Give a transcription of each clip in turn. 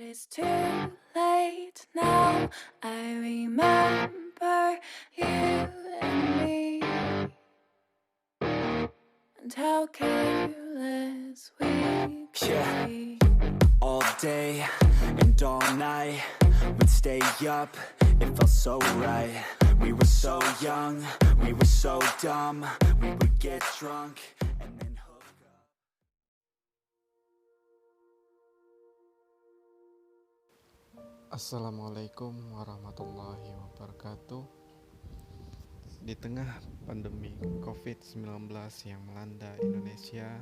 It's too late now. I remember you and me, and how careless we could be. All day and all night, we'd stay up, it felt so right. We were so young, we were so dumb. We would get drunk and then hook up. Assalamualaikum warahmatullahi wabarakatuh. Di tengah pandemi COVID-19 yang melanda Indonesia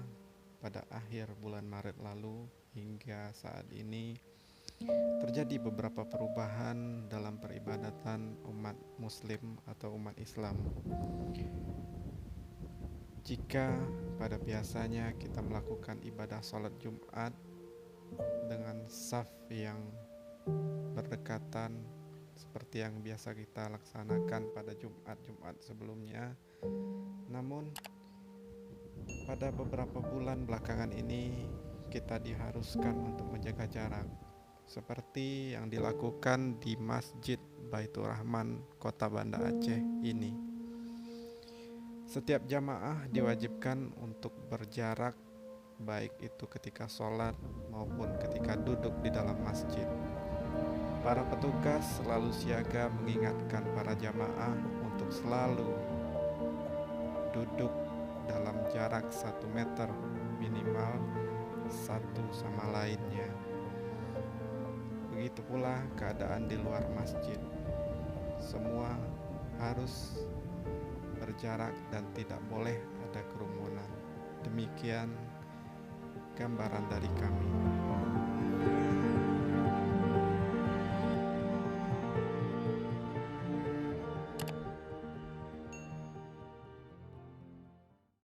pada akhir bulan Maret lalu hingga saat ini, terjadi beberapa perubahan dalam peribadatan umat muslim atau umat Islam. Jika pada biasanya kita melakukan ibadah sholat Jumat dengan saf yang berdekatan seperti yang biasa kita laksanakan pada Jumat-Jumat sebelumnya. Namun pada beberapa bulan belakangan ini kita diharuskan untuk menjaga jarak seperti yang dilakukan di Masjid Baitur Rahman, Kota Banda Aceh ini. Setiap jamaah diwajibkan untuk berjarak, baik itu ketika sholat maupun ketika duduk di dalam masjid. Para petugas selalu siaga mengingatkan para jamaah untuk selalu duduk dalam jarak 1 meter minimal satu sama lainnya. Begitu pula keadaan di luar masjid. Semua harus berjarak dan tidak boleh ada kerumunan. Demikian gambaran dari kami.